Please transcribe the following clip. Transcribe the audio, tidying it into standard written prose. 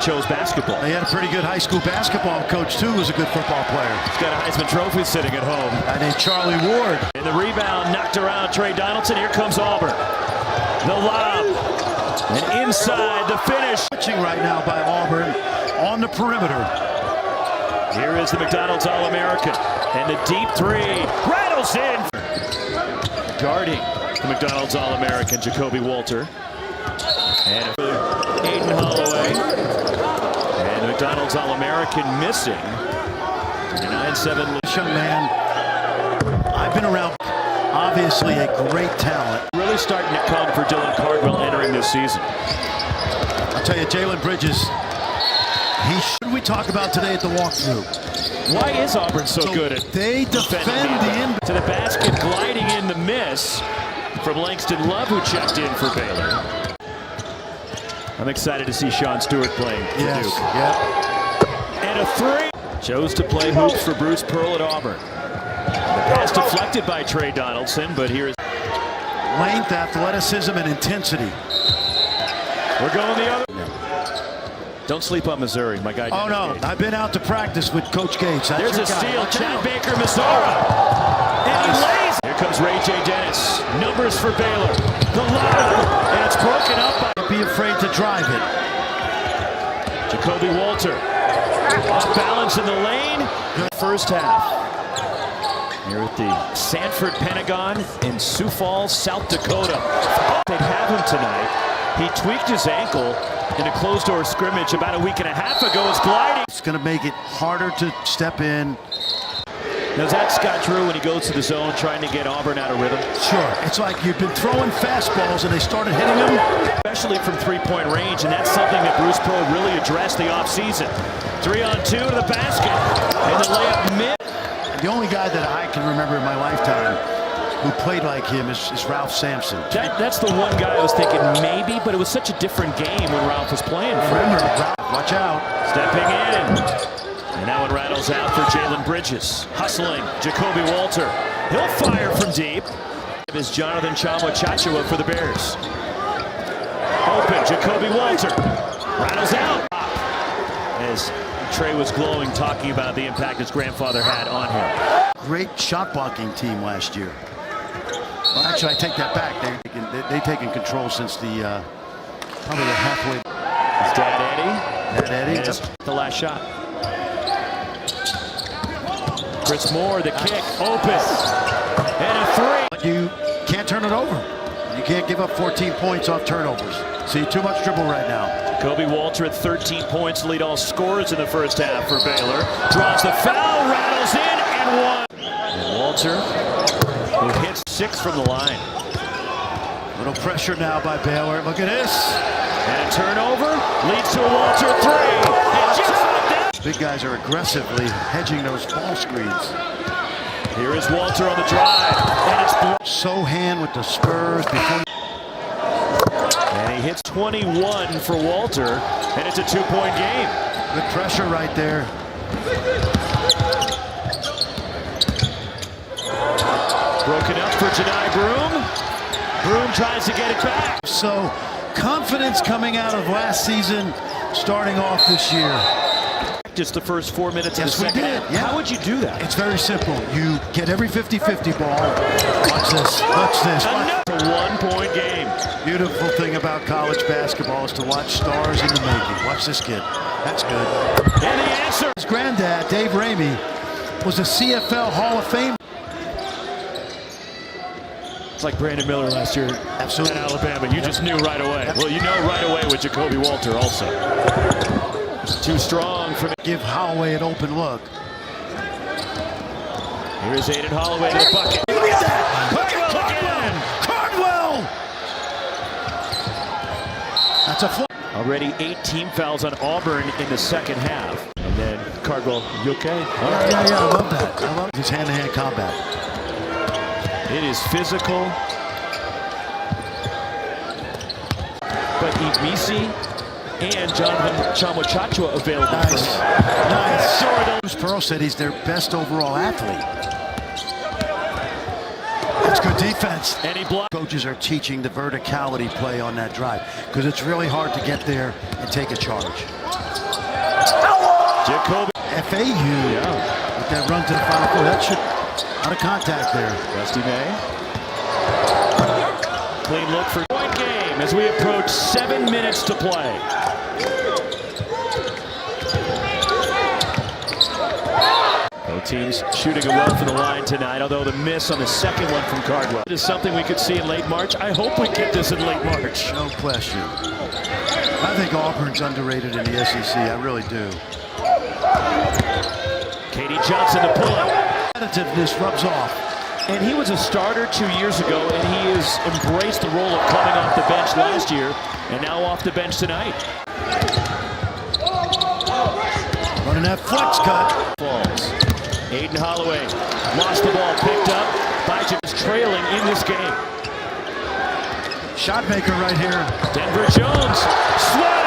chose basketball. He had a pretty good high school basketball coach, too, who's a good football player. He's got a Heisman Trophy sitting at home. I named Charlie Ward. And the rebound knocked around Trey Donaldson. Here comes Auburn. The lob. And inside the finish. Watching right now by Auburn on the perimeter. Here is the McDonald's All-American. And the deep three rattles in. Guarding the McDonald's All-American, Jacoby Walter. And Aiden Holloway. And the McDonald's All-American missing. 9-7. This young man, I've been around, obviously a great talent. Really starting to come for Dylan Cardwell entering this season. I'll tell you, Jalen Bridges, he should we talk about today at the walkthrough. Why is Auburn so good at they defend the end to the basket, gliding in the miss from Langston Love, who checked in for Baylor. I'm excited to see Sean Stewart playing for Duke. Yeah. And a three. Chose to play hoops for Bruce Pearl at Auburn. The pass deflected by Trey Donaldson, but here is length, athleticism, and intensity. We're going the other. Don't sleep on Missouri, my guy. Oh no, I've been out to practice with Coach Gates. There's a steal, Chad Baker Mazzara. And he lays. Here comes Ray J. Dennis. Numbers for Baylor. The lob, and it's broken up. Don't be afraid to drive it. Jacoby Walter. Off balance in the lane. Good first half. Here at the Sanford Pentagon in Sioux Falls, South Dakota. They'd have him tonight. He tweaked his ankle in a closed-door scrimmage about a week and a half ago. Is gliding. It's going to make it harder to step in. Now, is that Scott Drew when he goes to the zone trying to get Auburn out of rhythm? Sure. It's like you've been throwing fastballs and they started hitting them. Especially from three-point range, and that's something that Bruce Pearl really addressed the offseason. 3-on-2 to the basket, and the layup mid. The only guy that I can remember in my lifetime who played like him is Ralph Sampson. That's the one guy I was thinking maybe, but it was such a different game when Ralph was playing. Remember, Ralph, watch out. Stepping in. And that one rattles out for Jalen Bridges. Hustling, Jacoby Walter. He'll fire from deep. Is Jonathan Chama-Chachua for the Bears. Open, Jacoby Walter. Rattles out. As Trey was glowing, talking about the impact his grandfather had on him. Great shot blocking team last year. Well, actually, I take that back. They've taken control since the probably the halfway. It's Dad Eddie. Yep. The last shot. Chris Moore, the kick, open, and a three. But you can't turn it over. You can't give up 14 points off turnovers. See, too much dribble right now. Jacoby Walter at 13 points, lead all scorers in the first half for Baylor. Draws the foul, rattles in, and one. And Walter, who hits 6 from the line. Little pressure now by Baylor. Look at this. And a turnover leads to a Walter three. And just like that. Big guys are aggressively hedging those ball screens. Here is Walter on the drive, and it's blocked. Sohan with the Spurs before. And he hits 21 for Walter, and it's a 2-point game. Good pressure right there. Broken up for Janai Broom. Broom tries to get it back. So, confidence coming out of last season, starting off this year. Just the first 4 minutes of the Yes, we second did. half. Yeah. How would you do that? It's very simple. You get every 50-50 ball. Watch this. Watch this. Another 1-point game. Beautiful thing about college basketball is to watch stars in the making. Watch this kid. That's good. And the answer. His granddad, Dave Ramey, was a CFL Hall of Fame. It's like Brandon Miller last year Absolutely. at Alabama. You just knew right away. Well, you know right away with Jacoby Walter also. Too strong for me. Give Holloway an open look. Here's Aiden Holloway to the bucket. Look at that! Cardwell again! Cardwell! That's a flip. Already 8 team fouls on Auburn in the second half. And then Cardwell, you okay? Yeah, I love that. I love his hand-to-hand combat. It is physical. But Ibisi and Jonathan Chama-Chachua available. Nice. Nice. Bruce Pearl said he's their best overall athlete. That's good defense. And he blocked. Coaches are teaching the verticality play on that drive because it's really hard to get there and take a charge. Jacoby. FAU. Yeah. With that run to the Final Four. That should out of contact there. Rusty May. Clean look for point game as we approach 7 minutes to play. Both teams shooting it well for the line tonight, although the miss on the second one from Cardwell is something we could see in late March. I hope we get this in late March. No question. I think Auburn's underrated in the SEC. I really do. Katie Johnson to pull up. Competitiveness rubs off. And he was a starter 2 years ago, and he has embraced the role of coming off the bench last year, and now off the bench tonight. Running that flex cut. Falls. Aiden Holloway lost the ball, picked up. Bajik is trailing in this game. Shot maker right here. Denver Jones, sweat